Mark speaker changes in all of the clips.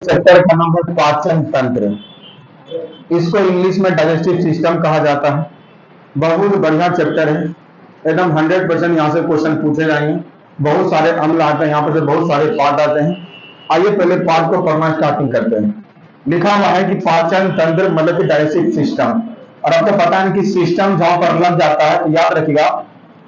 Speaker 1: Chapter का नाम है पाचन तंत्र। इसको इंग्लिश में डाइजेस्टिव सिस्टम कहा जाता है। बहुत बढ़िया चैप्टर है, एकदम 100% यहाँ से क्वेश्चन पूछे जाएंगे। बहुत सारे अम्ल आते हैं यहाँ पर, से बहुत सारे पार्ट आते हैं। आइए पहले पार्ट को पढ़ना स्टार्टिंग करते हैं। लिखा हुआ है कि पाचन तंत्र मतलब कि डाइजेस्टिव सिस्टम। और आपको पता है कि सिस्टम जहां पर लग जाता है तो याद रखिएगा,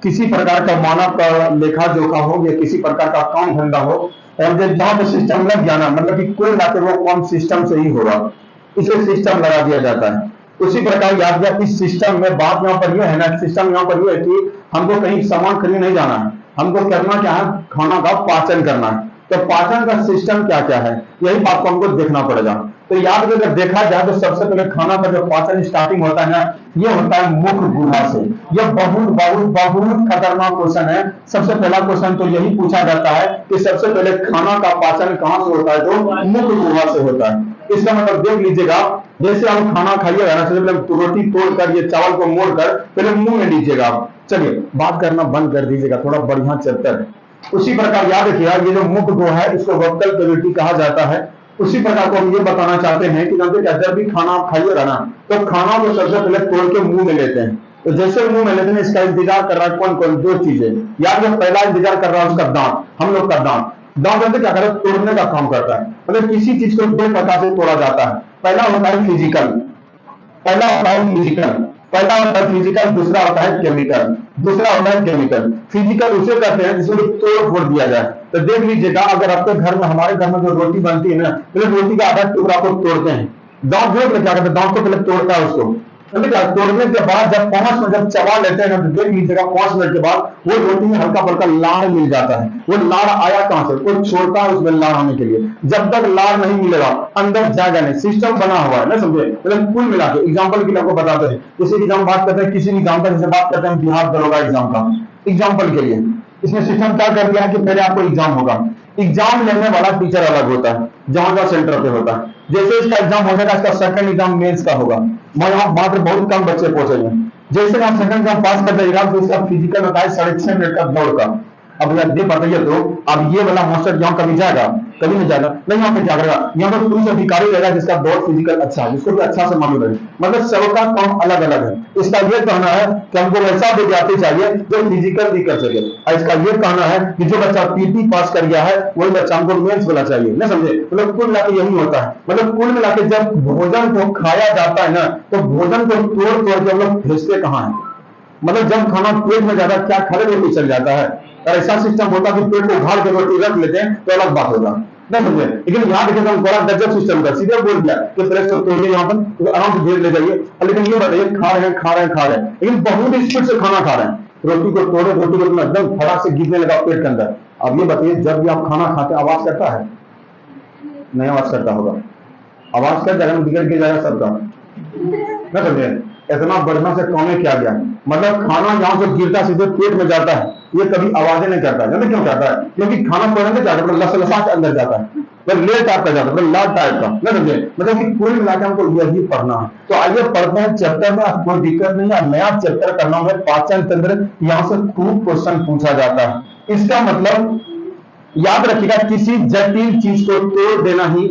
Speaker 1: किसी प्रकार का मानव का लेखा जोखा हो या किसी प्रकार का काम धंधा हो, और जहां पर सिस्टम लग जाना मतलब कि कुल मिलाकर वो काम सिस्टम से ही होगा, इसे सिस्टम लगा दिया जाता है। उसी प्रकार याद रखिए, इस सिस्टम में बात यहाँ पर यह है ना, सिस्टम यहाँ पर यह है कि हमको कहीं सामान खरीदने नहीं जाना है, हमको करना क्या है, खाना का पाचन करना है। तो पाचन का सिस्टम क्या क्या है, यही बात को हमको देखना पड़ेगा। तो याद रखिए, अगर देखा जाए तो सबसे पहले खाना का जो पाचन स्टार्टिंग होता है ना, ये होता है मुख गुहा से। यह बहुत बहुत बहुत खतरनाक क्वेश्चन है। सबसे पहला क्वेश्चन तो यही पूछा जाता है कि सबसे पहले खाना का पाचन कहां से होता है, तो मुख गुहा से होता है। इसका मतलब देख लीजिएगा, जैसे आप खाना खाइएगा ना, सबसे पहले रोटी तोड़कर ये चावल को मोड़कर पहले मुंह में लीजिएगा। चलिए बात करना बंद कर दीजिएगा, थोड़ा बढ़िया चैप्टर है। उसी प्रकार याद रखिएगा, ये जो मुख गुहा है इसको वक्कल कैविटी कहा जाता है। उसी प्रकार को हम ये बताना चाहते हैं कि जब भी खाना आप खाइएगा ना, तो खाना को सबसे पहले तोड़ के मुंह में लेते हैं। तो जैसे मुंह में लेते हैं, इसका इंतजार कर रहा है कौन कौन, दो चीजें याद रखिए। पहला इंतजार कर रहा है उसका दांत, हम लोग का दांत। दांत अंदर क्या कर रहा है, तोड़ने का काम करता है। मतलब किसी चीज को दो प्रकार से तोड़ा जाता है। पहला होता है फिजिकल, पहला होता है फिजिकल, पहला होता है फिजिकल, दूसरा होता है केमिकल। दूसरा होता है केमिकल। फिजिकल उसे कहते हैं जिसमें तोड़ फोड़ दिया जाए। तो देख लीजिएगा, अगर आपके घर में, हमारे घर में जो रोटी बनती है ना, पहले रोटी का आधा टुकड़ा को तोड़ते हैं, दांत जोड़ के क्या करते हैं, दांत को पहले तोड़ता है उसको। तोड़ने के बाद जब 5 मिनट जब चबा लेते हैं ना, तो देख लीजिएगा 5 मिनट के बाद वो रोटी में हल्का फुल्का लाड़ मिल जाता है। वो लाड़ आया कहां से, कोई छोड़ता है उसमें लाड़ आने के लिए। जब तक लाड़ नहीं मिलेगा अंदर जाएगा नहीं, सिस्टम बना हुआ है ना, समझे। मतलब कुल मिला के एग्जाम्पल के लिए आपको बताते हैं, जैसे कि हम बात करते हैं किसी एग्जाम का, जैसे बात करते हैं बिहार दरोगा एग्जाम का एग्जाम्पल के लिए, इसमें सिस्टम क्या कर दिया है कि पहले आपको एग्जाम होगा, एग्जाम लेने वाला टीचर अलग होता है, जहां का सेंटर पे होता है। जैसे इसका एग्जाम हो जाएगा, इसका सेकंड एग्जाम मेंस का होगा, वहां मात्र बहुत कम बच्चे पहुंचेंगे। जैसे आप सेकंड एग्जाम पास कर जाएगा, तो इसका फिजिकल होता है 6.5 मिनट का दौड़ का। अब अगर ये बताइए तो अब ये वाला मास्टर यहाँ कभी जाएगा, कभी नहीं जाएगा, नहीं यहाँ पे जाएगा। यहाँ पर पुलिस अधिकारी रहेगा जिसका दौड़ फिजिकल अच्छा है, जिसको भी अच्छा से मालूम है। मतलब सबका काम अलग अलग है। इसका ये कहना है कि हमको वैसा विद्यार्थी चाहिए जो फिजिकल भी कर सके, और इसका ये कहना है कि जो बच्चा पीटी पास कर गया है वही बच्चा हमको मेंस वाला चाहिए, ना समझे। मतलब कुल मिलाकर यही होता है। मतलब कुल मिलाकर जब भोजन को खाया जाता है ना, तो भोजन को तोड़ तोड़ के हम लोग भेजते कहाँ है। मतलब जब खाना पेट में ज्यादा क्या खा रोटी चल जाता है, और ऐसा सिस्टम होता कि पेट को उघाड़ के रोटी रख लेते हैं तो अलग बात होगा, नहीं समझे। लेकिन यहाँ देखे तो बड़ा गजब सिस्टम का, सीधे बोल दिया कि प्रेस को तोड़िए यहाँ पर, तो आराम से भेज ले जाइए। लेकिन ये बताइए, खा रहे हैं खा रहे हैं खा रहे हैं, लेकिन बहुत स्पीड से खाना खा रहे हैं। रोटी को तोड़े, रोटी को एकदम फटाक से गिरने लगा पेट के अंदर। अब ये बताइए, जब भी आप खाना खाते हैं आवाज करता है, नहीं आवाज करता होगा, आवाज कर जाएगा, बिगड़ के जाएगा सबका, ना समझे। इतना बढ़िया से काम किया गया, मतलब खाना जहां से गिरता सीधे पेट में जाता है, ये कभी आवाजें नहीं करता है। क्यों करता है, क्योंकि खाना पड़ने में जाता है, लसलसा के अंदर जाता है, ले टाइप का जाता है, लाल टाइप का, ना समझे। मतलब कि कुल मिलाकर हमको यही पढ़ना है। तो आइए पढ़ते हैं चैप्टर में, कोई दिक्कत नहीं है। नया चैप्टर का नाम है पाचन तंत्र। यहाँ से खूब क्वेश्चन पूछा जाता है। इसका मतलब याद रखिएगा, किसी जटिल चीज को तोड़ देना ही,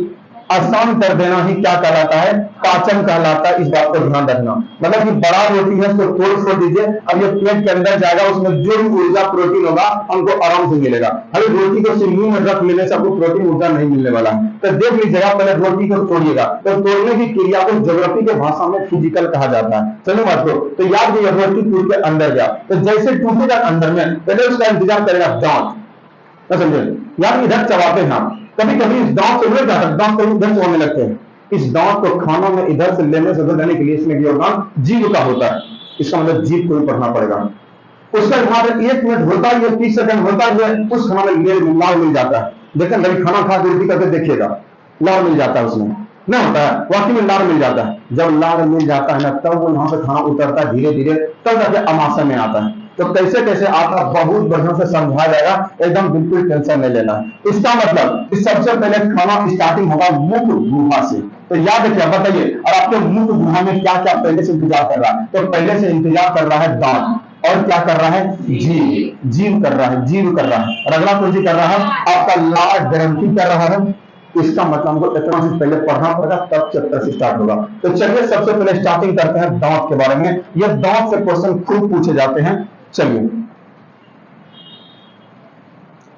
Speaker 1: आसान कर देना ही क्या कहलाता है, पाचन कहलाता है। इस बात को ध्यान रखना। मतलब कि बड़ा रोटी है उसको तोड़ फोड़ दीजिए, अब ये पेट के अंदर जाएगा, उसमें जो भी ऊर्जा प्रोटीन होगा हमको आराम से मिलेगा। अरे रोटी को सिर्फ मुंह में रख लेने से आपको प्रोटीन ऊर्जा नहीं मिलने वाला। तो देख लीजिएगा, पहले रोटी को तोड़िएगा, तो तोड़ने की क्रिया को ज्योग्राफी के भाषा में फिजिकल कहा जाता है। चलो बात को तो याद रखिए, रोटी टूट के अंदर गया, तो जैसे टूटेगा अंदर में, पहले उसका इंतजार करेगा दांत, समझे। यार इधर चबाते हैं आप, कभी कभी इस दांत से उधर जाता है, दांत कभी इधर चबाने लगते हैं। इस दांत को खानों में इधर से लेने से उधर लेने के लिए इसमें योगदान जीव का होता है। इसका मतलब जीव को भी पढ़ना पड़ेगा। उसका वहां पर 1 मिनट होता है, 30 सेकंड होता है, उस खाना में लाल मिल जाता है। देखिए कभी खाना खा के करके देखिएगा, लाल मिल जाता है उसमें, नहीं होता है, वाकई में लाल मिल जाता है। जब लाल मिल जाता है ना, तब वो यहाँ से खाना उतरता है धीरे धीरे, तब जाके अमाशय में आता है। तो कैसे कैसे आता, बहुत बढ़िया से समझाया जाएगा, एकदम बिल्कुल टेंशन नहीं लेना है। इसका मतलब इस सबसे पहले खाना स्टार्टिंग होगा मुख गुहा से। तो याद रखिए, बताइए, और आपके मुख गुहा में क्या क्या पहले से इंतजार कर रहा है। तो पहले से इंतजार कर रहा है दांत, और क्या कर रहा है, जीव, जीव कर रहा है, जीव कर रहा है। और अगला कौन सी कर रहा है, आपका लार ग्रंथि कर रहा है, इसका मतलब हमको इतना से पहले पढ़ना पड़ेगा, तब चैप्टर से स्टार्ट होगा। तो चलिए सबसे पहले स्टार्टिंग करते हैं दांत के बारे में। ये दांत से क्वेश्चन खूब पूछे जाते हैं। चलिए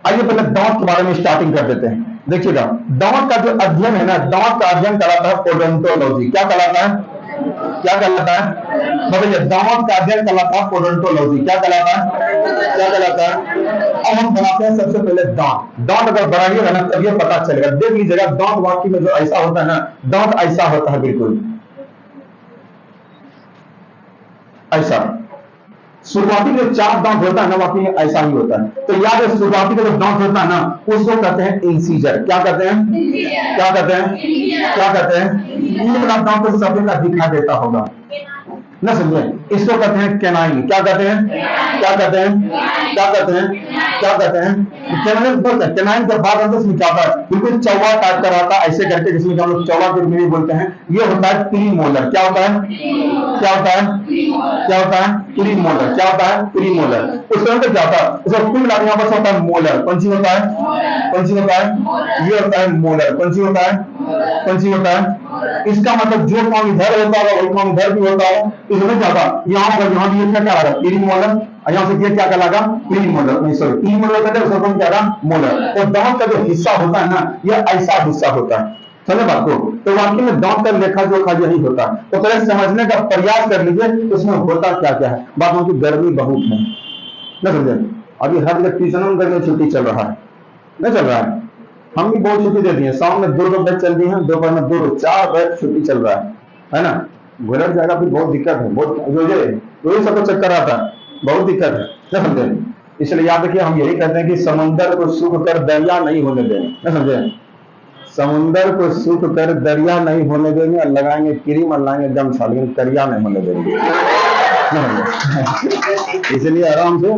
Speaker 1: आइए पहले दांत के बारे में स्टार्टिंग कर देते हैं। देखिएगा, दांत का जो अध्ययन है ना, दांत का अध्ययन कहलाता है पोडोंटोलॉजी। क्या कहलाता है? क्या कहलाता है? बताइए, दांत का अध्ययन कहलाता है पोडोंटोलॉजी। क्या कहलाता है? क्या कहलाता है? अब हम बनाते हैं सबसे पहले दांत। दांत अगर बनाइएगा ना तब ये पता चलेगा। देख लीजिएगा, दांत वाकई में जो ऐसा होता है ना, दांत ऐसा होता है, बिल्कुल ऐसा। शुरुआती जो 4 दांत होता है ना, वाकई में ऐसा ही होता है। तो याद है, शुरुआती का जो दांत होता है ना, उसको कहते हैं इंसीजर। क्या कहते हैं? क्या कहते हैं? क्या कहते हैं? इन दांतों को सभी का दिखा देता होगा ना, समझे? इसको कहते हैं कैनाइन। क्या कहते हैं? क्या कहते हैं? क्या कहते हैं? क्या कहते हैं? कैनाइन के बाद अंदर से निकालता है, बिल्कुल चौवा टाइप का रहता है, ऐसे करके, जिसमें हम लोग चौवा के रूप में बोलते हैं। ये होता है प्रीमोलर। क्या होता है? क्या होता है? क्या होता है? प्रीमोलर। क्या होता है? प्रीमोलर। उसके अंदर क्या होता है? उसका कुल मिलाकर यहाँ पर होता है मोलर। कौन सी होता है? कौन सी होता है? ये होता है मोलर। कौन सी होता है? कौन सी होता है? इसका मतलब जो काम इधर होता है वही काम इधर भी होता है। इसमें क्या होता है? यहाँ पर यहाँ भी क्या लगा? प्रीमोलर। यहाँ से ये क्या लगा? प्रीमोलर। नहीं सॉरी, प्रीमोलर कहते हैं, उसका क्या लगा? मोलर। तो दांत का जो हिस्सा होता है ना, ये ऐसा हिस्सा होता है। समझे बात को? तो वाकई में दांत का लेखा जोखा यही होता है। तो पहले समझने का प्रयास कर लीजिए उसमें होता क्या क्या है। बात की गर्मी बहुत है ना, समझे? अभी हर इलेक्ट्रीशियनों में गर्मी छुट्टी चल रहा है, नहीं चल रहा है? हम भी बहुत छुट्टी दे दी है। शाम में 2 बैच चल रही है, दोपहर में 2 4 बैच छुट्टी चल रहा है ना? गुजर जाएगा, फिर बहुत दिक्कत है, बहुत रोजे सबको चक्कर आता है, बहुत दिक्कत है ना, समझे? इसलिए याद रखिए, हम यही कहते हैं कि समुंदर को सूख कर दरिया नहीं होने देंगे, ना समझे? समुंदर को सूख कर दरिया नहीं होने देंगे, और लगाएंगे क्रीम और लाएंगे गमछा, लेकिन करिया नहीं होने देंगे। इसलिए आराम से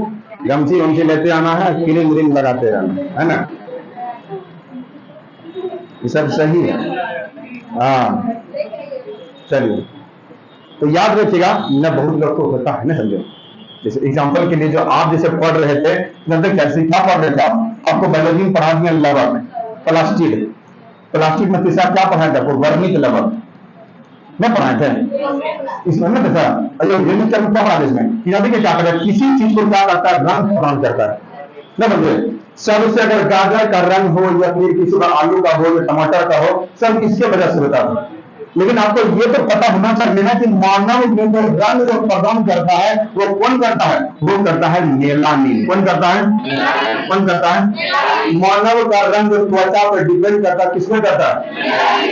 Speaker 1: गमछी वमछी लेते आना है, क्रीम व्रीम लगाते रहना है ना, ये सब सही है। हाँ चलिए, तो याद रखिएगा ना, बहुत लोग को होता है ना, समझे? जैसे एग्जांपल के लिए, जो आप जैसे पढ़ रहे थे, क्या पढ़ रहे थे आप? आपको बायोलॉजी में पढ़ा दिया लवण, प्लास्टिड, प्लास्टिक में तीसरा क्या पढ़ाया था? आपको वर्मिक लवण में पढ़ाए थे। इसमें ना देखा, वर्मिक क्या पढ़ा था इसमें? कि देखिए क्या करता है, किसी चीज को क्या करता है? रंग प्रदान करता है ना, समझे? सब से अगर गाजर का रंग हो, या फिर किसी का आलू का हो, या टमाटर का हो, सब इसके वजह से होता है। लेकिन आपको ये तो पता होना चाहिए ना कि मानव में जो रंग जो प्रदान करता है वो कौन करता है? वो करता है मेलानिन। कौन करता है? कौन करता है? मानव का रंग त्वचा पर डिपेंड करता है, किसमें करता है?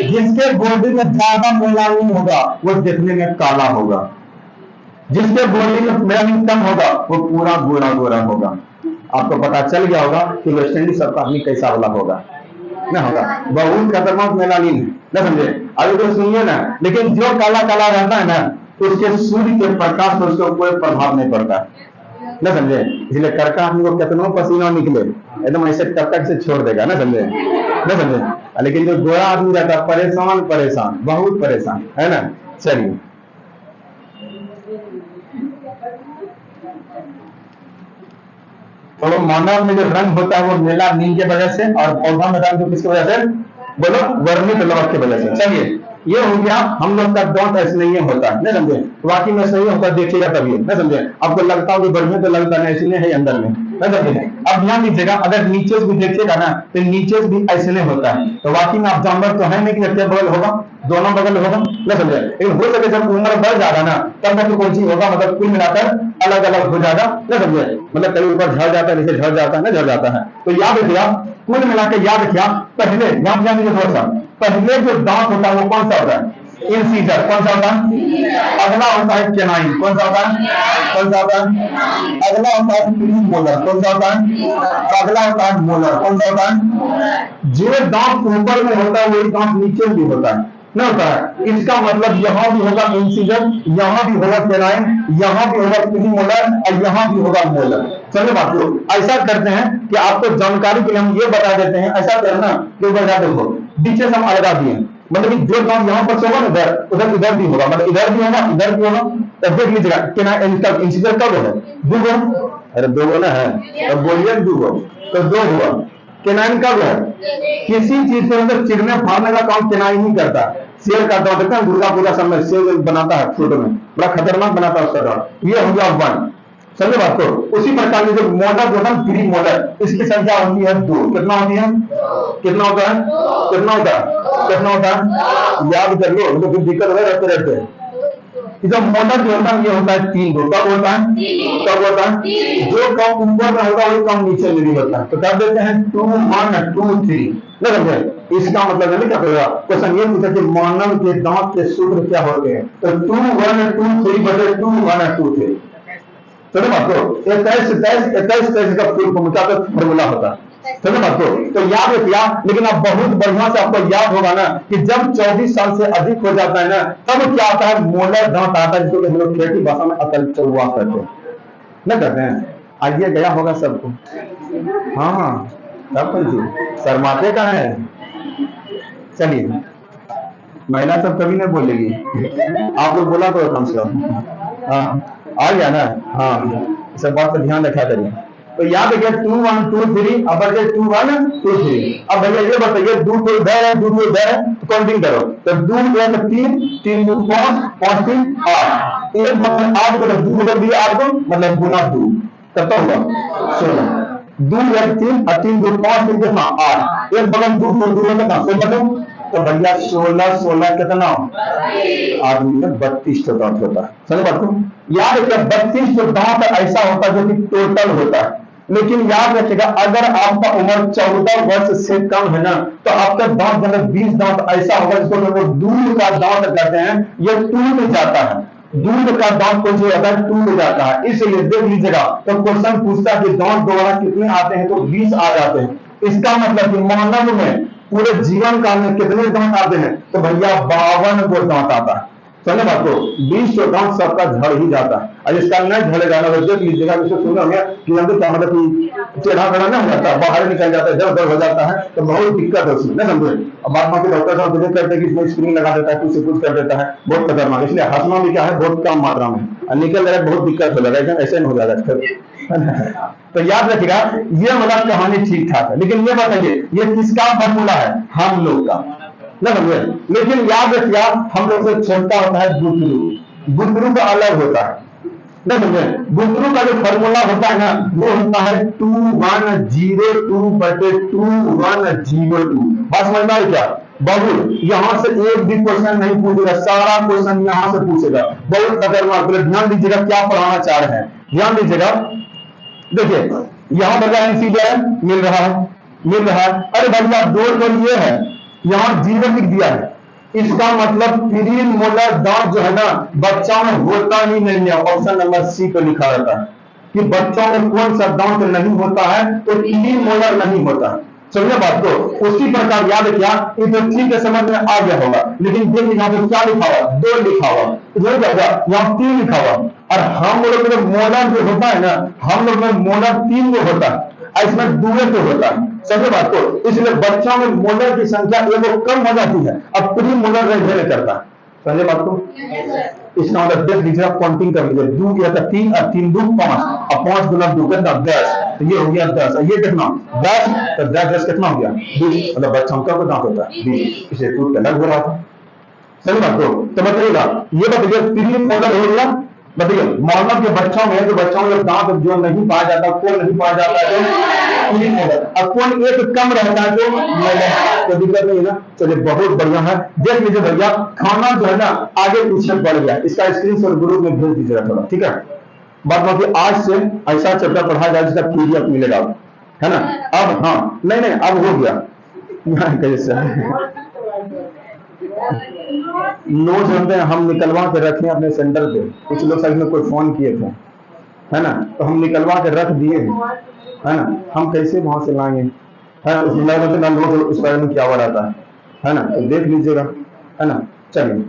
Speaker 1: जिसके बॉडी में ज्यादा मेलानिन होगा वो देखने में काला होगा, जिसके बॉडी में मेलानिन कम होगा वो पूरा गोरा गोरा होगा। आपको पता चल गया होगा कि वेस्ट इंडीज सबका आदमी कैसा वाला होगा ना, होगा बहुत खतरनाक मेलानिन है ना, समझे? अभी तो सुनिए ना, लेकिन जो काला काला रहता है ना, तो उसके सूर्य के प्रकाश पर उसको कोई प्रभाव नहीं पड़ता ना, समझे? इसलिए करका आदमी को कितना पसीना निकले, एकदम ऐसे टपक से छोड़ देगा ना, समझे? ना समझे? लेकिन जो गोरा आदमी रहता है परेशान परेशान, बहुत परेशान, है ना? चलिए, तो मानव में जो रंग होता है वो मेलानिन की वजह से, और पौधा में रंग किसकी वजह से? बोलो, वर्मिक लवण की वजह से। चलिए, ये हो गया हम लोग का दांत ऐसे नहीं होता है, नहीं समझे? बाकी में सही होता देखिएगा तभी, नहीं समझे? आपको लगता हो कि बढ़िया, तो लगता नहीं, इसलिए है अंदर में, नहीं समझे? अब ध्यान दीजिएगा, अगर नीचे से भी देखिएगा ना, तो नीचे से भी ऐसे नहीं होता है। तो बाकी में आप जानवर तो है नहीं कि एक बगल होगा, दोनों बगल होगा, नहीं समझे? लेकिन हो सके जब उम्र बढ़ जाएगा ना, तब तक कौन सी होगा, मतलब कुल मिलाकर अलग अलग हो जाएगा, नहीं समझे? मतलब कहीं ऊपर झड़ जाता है, नीचे झड़ जाता है ना, झड़ जाता है। तो याद रखिएगा, कुल मिलाकर याद रखिएगा, पहले यहाँ ध्यान दीजिए थोड़ा सा, पहले जो दांत होता है वो कौन सा होता है? इंसीजर। कौन सा होता है? अगला होता है कैनाइन। कौन सा होता है? कौन सा होता है? अगला होता है प्रीमोलर। कौन सा होता है? अगला होता है मोलर। कौन सा होता है? जो दांत ऊपर में होता है वही दांत नीचे भी होता है, नहीं होता है? इसका मतलब यहाँ भी होगा इंसीजर, यहाँ भी होगा कैनाइन, यहाँ भी होगा प्रीमोलर, और यहाँ भी होगा मोलर। चलिए बात लो, ऐसा करते हैं कि आपको जानकारी के लिए हम ये बता देते हैं, ऐसा करना कि बता देखो, बीचे से हम अलगा दिए, मतलब कि जो दांत यहाँ पर होगा ना, उधर इधर भी होगा, मतलब इधर भी होगा इधर भी होगा। तब देख लीजिएगा कैनाइन इंसीजर कब है? 2 गो। अरे 2 गो ना है, तब बोलिए 2 गो, तो 2 हुआ। केनाइन कब है? किसी चीज के अंदर चिरने फाड़ने का काम केनाइन ही करता है। शेर का दांत देखते हैं दुर्गा पूजा समय शेर बनाता है फोटो में, बड़ा खतरनाक बनाता है उसका दांत। ये हो गया वन, समझे बात को। उसी प्रकार की जो मोलर होता है प्री मोलर, इसकी संख्या होती है 2। कितना होती है? कितना होता है? कितना होता है? कितना होता है? याद कर लो, तो फिर दिक्कत हो रहते रहते। जब मोलर जो होता है ये होता है 3 2। कब होता है? कब होता है? जो काम ऊपर में होगा वही काम नीचे में भी होता है। तो कर देते हैं 2 1 2 3, ना समझे? इसका मतलब है क्या करेगा? क्वेश्चन ये पूछा कि मानव के दांत के सूत्र क्या होते हैं, तो 2 1 2 3 बटे 2 1 2 3। समझे बात को? 21 का फुल फॉर्म का फॉर्मूला होता है। समझे बात को? तो याद रखिए, लेकिन अब बहुत बढ़िया से आपको याद होगा ना कि जब 24 साल से अधिक हो जाता है ना, तब क्या आता है? मोलर दांत आता है, जिसको हम लोग खेती भाषा में अकल चौवा कहते हैं, ना कहते हैं। आइए गया होगा सबको। हाँ सब कुछ शर्माते का है। चलिए, महिला सब कभी नहीं बोलेगी, आप लोग बोला करो कम से कम। हाँ आ गया ना? हाँ, सब बात पर ध्यान रखा करिए। तो याद रखिए 2 1 2 3, अब बचे 2 1 2 3। अब भैया ये बताइए, दूध को इधर है, दूध को इधर है, तो काउंटिंग करो। तो दूध 1 3 3 2 5 5 3 8, एक मतलब 8 को दूध बदल दिया 8 को, मतलब गुना 2, कितना हुआ? 16। दूध 1 3 और 3 2 5 3 कितना? 8। एक बगल दूध को दूध कितना? 16। तो भैया 16 16 कितना? आदमी में 32 तो दांत होता है। समझ बात को? याद रखिए 32 तो दांत ऐसा होता है जो कि टोटल होता है। लेकिन याद रखिएगा, अगर आपका उम्र 14 वर्ष से कम है ना, तो आपका दांत मतलब 20 दांत ऐसा होगा जिसको हम लोग दूध का दांत कहते हैं, ये टूट जाता है। दूध का दांत कौन सा होता है? टूट जाता है। इसलिए देख लीजिएगा, तो क्वेश्चन पूछता है कि दांत दोबारा कितने आते हैं, तो 20 आ जाते हैं। इसका मतलब कि मानव में पूरे जीवन काल में कितने दांत आते हैं? तो भैया 52 को दांत आता है। समझे बात को? 20 तो दांत सबका झड़ ही जाता है। और इसका नहीं झड़ेगा ना, देख लीजिएगा, सुना होगा कि हम तो क्या मतलब कि टेढ़ा मेढ़ा नहीं हो जाता, बाहर निकल जाता है, दर्द हो जाता है, तो बहुत दिक्कत है उसमें, ना समझे? अब बाद में डॉक्टर साहब विजिट करते हैं कि इसमें स्क्रीन लगा देता है, कुछ से कुछ कर देता है, बहुत खतरनाक। इसलिए हंसना भी क्या है, बहुत कम मात्रा में, और निकल जाएगा बहुत दिक्कत हो जाएगा, ऐसे नहीं हो जाएगा। तो याद रखिएगा, ये मतलब कहानी ठीक ठाक है। लेकिन ये बताइए, ये किसका फॉर्मूला है? हम लोग का, ना समझे? लेकिन याद रखिए, हम लोग से छोटा होता है बुतरू। बुतरू का अलग होता है, ना समझे? बुतरू का जो फॉर्मूला होता है ना, वो होता है 2102 बटे 2102। बात समझ में आई क्या? बहुत यहां से एक भी क्वेश्चन नहीं पूछेगा, सारा क्वेश्चन यहां से पूछेगा। बहुत खतरनाक। ध्यान दीजिएगा क्या पढ़ाना चाह रहे हैं, ध्यान दीजिएगा। देखिए यहां भैया इंसीजर मिल रहा है, मिल रहा है। अरे भैया दो तो ये है, यहां जीरो लिख दिया है, इसका मतलब प्री मोलर दांत जो है ना, बच्चों में होता ही नहीं है। ऑप्शन नंबर सी पे लिखा रहता है कि बच्चों में कौन सा दांत नहीं होता है, तो प्री मोलर नहीं होता है। समझे बात को? उसी प्रकार याद किया, ये तो ठीक है, समझ में आ गया होगा। लेकिन देख यहाँ पे क्या लिखा हुआ? 2 लिखा हुआ, यहाँ 3 लिखा हुआ। और हम लोग में मोलर जो होता है ना, हम लोग में मोलर 3 को होता है, इसमें 2 को होता है। समझे बात को? इसलिए बच्चों में मोलर की संख्या एगो कम हो जाती है, अब प्री मोलर रहने करता है। समझे बात को? इसका मतलब देख लीजिए, आप काउंटिंग कर लीजिए, 2 या 3 और 3 2 5, अब 5 गुना 2 कितना? 10। तो ये हो गया 10, ये कितना? 10। तो 10 कितना हो गया? 20। मतलब बच्चों का दांत होता है 20, इसे टूट अलग हो रहा था। सही बात को? तो बताइएगा, ये बताइए प्री मोलर हो गया। बताइए मानव के बच्चों में, जो बच्चों में दांत जो नहीं पाया जाता, कौन नहीं पाया जाता है? तो प्री मोलर। अब कौन एक कम रहता है, तो मोलर, तो दिक्कत नहीं है ना। चलिए बहुत बढ़िया है। देख लीजिए भैया, खाना जो है ना आगे पीछे बढ़ गया, इसका स्क्रीनशॉट ग्रुप में भेज दीजिएगा थोड़ा, ठीक है? बात बाकी आज से ऐसा चैप्टर पढ़ाया जाए जिसका पीडीएफ मिलेगा, है ना? अब हाँ, नहीं नहीं अब हो गया। कैसे नोट जानते हैं, हम निकलवा के रखे अपने सेंटर पे। कुछ लोग साइड में कोई फोन किए थे, है ना, तो हम निकलवा के रख दिए हैं, है ना। हम कैसे वहां से लाएंगे, है ना? नोट उस बारे में क्या हो रहा है ना, तो देख लीजिएगा, है ना। चलिए,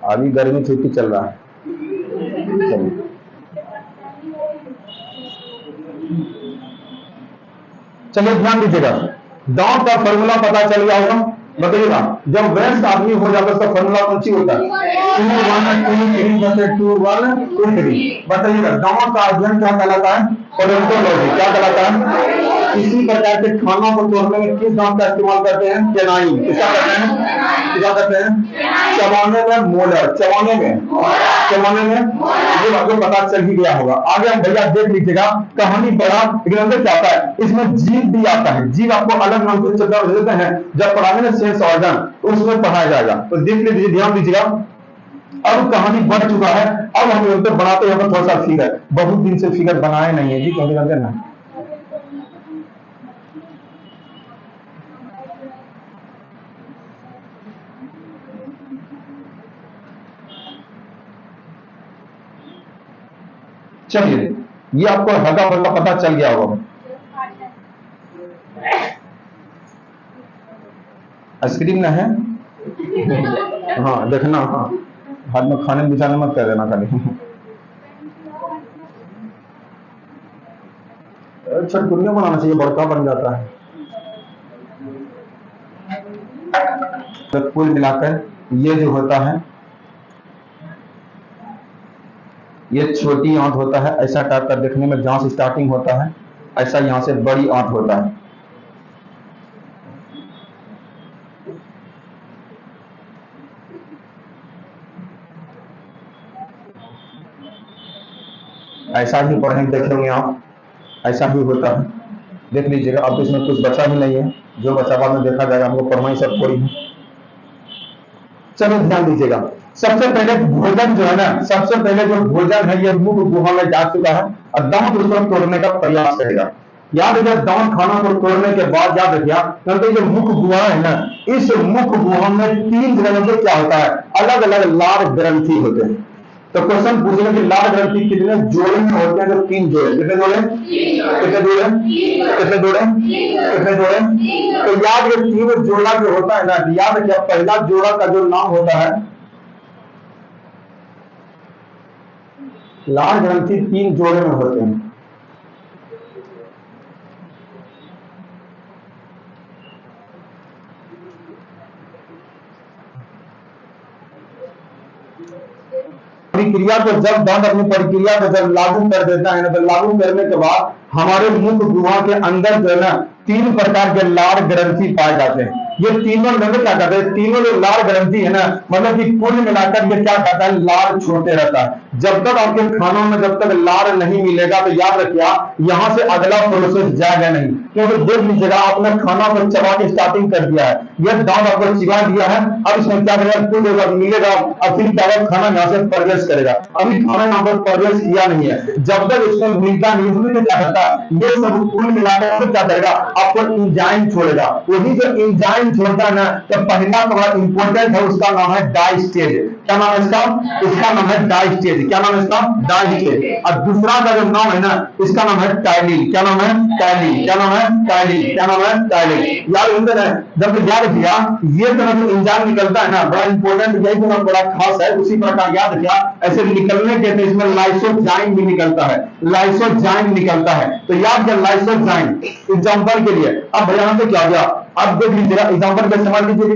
Speaker 1: अभी गर्मी छुट्टी चल रहा है। चलिए चलिए ध्यान दीजिएगा, दांत का फॉर्मूला पता चल गया होगा। बताइएगा, जब व्यस्त आदमी हो जाता है उसका फॉर्मूला कौन सी होता है? 2 1 2 3 बताइएगा, गांव का अध्ययन क्या कहलाता है? ओडोंटोलॉजी। क्या कहलाता है? इसी प्रकार के खानों को तोड़ने में किस दांत का इस्तेमाल करते हैं? केनाइन। किसका करते हैं? क्या करते हैं? चबाने में मोलर। चबाने में ये आपको पता चल ही गया होगा। आगे हम भैया देख लीजिएगा, कहानी बड़ा एकदम क्या आता है, इसमें जीव भी आता है। जीव आपको अलग नाम से शब्द देते हैं, जब पढ़ाने में सेंस ऑर्गन उसमें पढ़ाया जाएगा, तो देख लीजिए, ध्यान दीजिएगा। अब कहानी बढ़ चुका है, अब हम यहाँ पे बनाते हैं थोड़ा सा फिगर। बहुत दिन से फिगर बनाए नहीं है जी, क्योंकि जानते हैं ना, चलिए ये आपको हल्का फुल्का पता चल गया होगा। आइसक्रीम ना है? हाँ देखना, हाँ हाथ में खाने में बिछाने मत कर देना खाली। छटपुरिया बनाना चाहिए, बड़का बन जाता है। तो कुल मिलाकर ये जो होता है, ये छोटी आंत होता है, ऐसा टाइप का देखने में जहां से स्टार्टिंग होता है, ऐसा यहां से बड़ी आंत होता है। ऐसा ही पढ़ें देखेंगे आप, ऐसा ही होता है। देख लीजिएगा, अब तो इसमें कुछ बचा ही नहीं है, जो बचा बाद में देखा जाएगा, हमको पढ़ना ही सब थोड़ी है। चलो ध्यान दीजिएगा, सबसे पहले भोजन जो है ना, सबसे पहले जो भोजन है ये मुख गुहा में जा चुका है, और दांत उसको तोड़ने का प्रयास करेगा। याद रखिए, दांत खाना को तोड़ने के बाद याद रखिए, क्योंकि जो मुख गुहा है ना, इस मुख गुहा में 3 जगह पे क्या होता है, अलग अलग लार ग्रंथि होते हैं। तो क्वेश्चन पूछेगा कि लार ग्रंथि कितने जोड़े में होते हैं? तो 3 जोड़े। कितने जोड़े? कितने जोड़े? कितने जोड़े? कितने जोड़े? तो याद ये 3 जोड़ा जो होता है ना, याद रखिए, पहला जोड़ा का जो नाम होता है, लार ग्रंथि 3 जोड़े में होते हैं। प्रक्रिया को जब दांत अपनी प्रक्रिया को जब लागू कर देता है ना, तो लागू करने के बाद हमारे मुख गुहा के अंदर जो है ना, 3 प्रकार के लार ग्रंथि पाए जाते हैं। ये तीनों मतलब क्या कहते हैं, तीनों जो लार ग्रंथि है ना, मतलब कि कुल मिलाकर ये क्या कहता है, लार छोड़ते रहता है। जब तक आपके खानों में जब तक लार नहीं मिलेगा, तो याद रखिए यहां से अगला प्रोसेस जाएगा नहीं। क्योंकि देख लीजिएगा, आपने खाना को चबा के स्टार्टिंग कर दिया है, यह दांत आपको चिबा दिया है, अब इसमें क्या करेगा, कुल मिलेगा, अब फिर क्या खाना यहाँ से प्रवेश करेगा। अभी खाना यहाँ पर प्रवेश किया नहीं है, जब तक इसको मिलता नहीं है, तो क्या करता है, ये सब कुल मिलाकर क्या करेगा, आपको इंजाइम छोड़ेगा। वही जो इंजाइम छोड़ता है ना, तो पहला तो बड़ा इंपॉर्टेंट है, उसका नाम है डाइस्टेज। क्या नाम है इसका? इसका नाम है डाइस्टेज। क्या नाम है इसका? डाइस्टेज। और दूसरा का जो नाम है ना, इसका नाम है टाइलिन। क्या नाम है? टाइलिन। क्या नाम है? टाइलिन। क्या नाम है? टाइलिन। याद अंदर है, जब याद किया, ये तरह जो इंजाइम निकलता है ना, बड़ा इंपॉर्टेंट, यही तो बड़ा खास है। उसी प्रकार याद किया, ऐसे निकलने के तो इसमें लाइसोजाइम भी निकलता है, लाइसोजाइम निकलता है। तो याद किया लाइसोजाइम एग्जांपल के लिए। अब यहां से क्या गया, अब देख लीजिएगा, एग्जांपल पे समझ लीजिए कि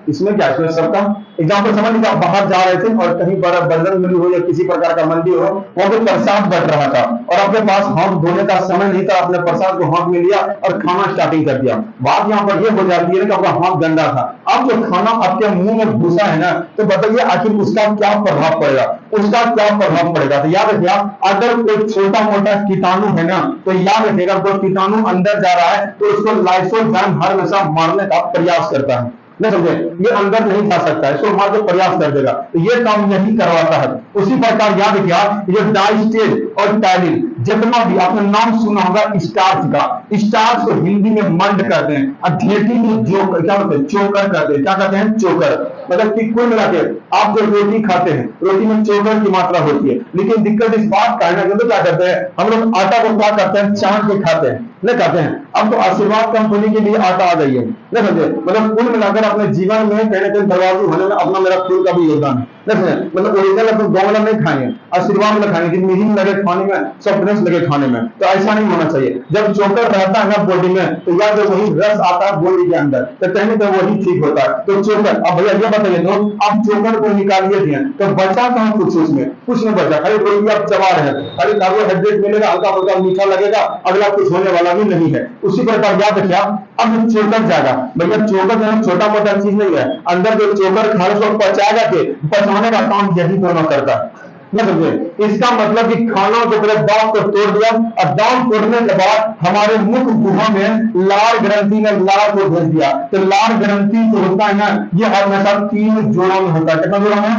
Speaker 1: इसमें क्या है, सबका एग्जांपल समझ लीजिए। आप बाहर जा रहे थे और कहीं पर बर्तन मिली हो या किसी प्रकार का मंडी हो, वहां पे प्रसाद बट रहा था और आपके पास हाथ धोने का समय नहीं था, आपने प्रसाद को हाथ में लिया और खाना स्टार्टिंग कर दिया। बात यहाँ पर यह हो जाती है कि आपका हाथ गंदा था, अब जो खाना आपके मुंह में घुसा है ना, तो बताइए आखिर उसका क्या प्रभाव पड़ेगा, उसका क्या प्रभाव पड़ेगा। तो याद रखिएगा, अगर कोई छोटा मोटा कीटाणु है ना, तो याद रखिएगा, कोई कीटाणु अंदर जा रहा है तो उसको लाइसोजाइम हर हमेशा मारने का प्रयास करता है। नहीं समझे, ये अंदर नहीं जा सकता है, इसको मार के प्रयास कर देगा, तो ये काम यही करवाता है। उसी प्रकार याद रखिए, ये डाइस्टेज और टाइलिन, जितना भी आपने नाम सुना होगा स्टार्च का, स्टार्च को हिंदी में मंड कहते हैं, अध्येठी में जो क्या कहते हैं, चोकर कहते हैं। क्या कहते हैं? चोकर। मतलब कि कुल मिला के आप जो रोटी खाते हैं, रोटी में चोकर की मात्रा होती है। लेकिन दिक्कत इस बात का है ना, तो क्या करते हैं हम लोग, आटा को क्या करते हैं, छान के खाते हैं, नहीं खाते हैं। अब तो आशीर्वाद कंपनी के लिए आटा आ गई है, नहीं समझे। मतलब कुल मिलाकर अपने जीवन में कहीं ना कहीं बर्बादी होने में अपना मेरा खुद का भी योगदान है। मतलब ओरिजिनल अपन दो वाला नहीं खाएंगे, आशीर्वाद वाला खाएंगे कि मीनिंग लगे खाने में, सॉफ्टनेस लगे खाने में, तो ऐसा नहीं होना चाहिए। जब चोकर रहता है ना बॉडी में, तो या तो वही रस आता है बॉडी के अंदर, तो कहीं तो वही ठीक होता है। तो चोकर, अब भैया ये बताइए तो आप चोकर को निकालिए दिए तो बचा कहाँ कुछ उसमें, कुछ नहीं बचा, खाली कोई आप चबा रहे हैं, खाली कार्बोहाइड्रेट मिलेगा, हल्का फुल्का मीठा लगेगा, अगला कुछ होने वाला भी नहीं है। उसी प्रकार याद रखिए, अब चोकर जाएगा भैया, चोकर जो छोटा मोटा चीज नहीं है, अंदर जो चोकर खा उसको पचाएगा के पचाने का काम यही दोनों करता है। न समझे, इसका मतलब कि खाना को पहले दांत को तोड़ दिया, और दांत तोड़ने के बाद हमारे मुख गुहा में लार ग्रंथि ने लार को भेज दिया। तो लार ग्रंथि जो होता है ना, ये हमेशा 3 जोड़ों में होता है। कितना जोड़ा में?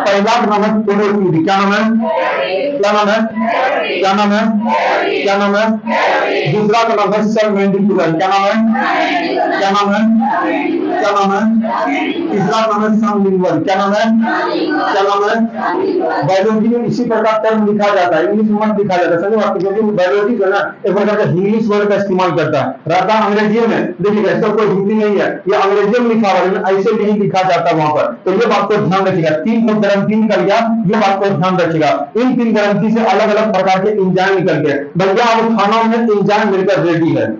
Speaker 1: पहला का नाम है पोरोटिड, क्या नाम है? क्या नाम है? क्या नाम है? क्या नाम है? दूसरा का नाम है सबमेंडिबुलर, क्या नाम है? क्या नाम है? क्या नाम है? तीसरा नाम है सबलिंगुअल, क्या नाम है? क्या नाम है? बायोलॉजी में इसी प्रकार टर्म लिखा जाता है, इंग्लिश में लिखा जाता है, समझो आप, क्योंकि बायोलॉजी जो है ना एक प्रकार का इंग्लिश वर्ड का इस्तेमाल करता है, रहता अंग्रेजी में। देखिए ऐसा कोई हिंदी नहीं है, ये अंग्रेजी में लिखा हुआ है, ऐसे नहीं लिखा जाता वहां पर। तो ये बात को ध्यान रखिएगा, 3 ग्रंथि निकल गया, ये बात को ध्यान रखिएगा। इन 3 ग्रंथि से अलग अलग प्रकार के एंजाइम निकल गए भैया, अब खाना में एंजाइम मिलकर रेडी है।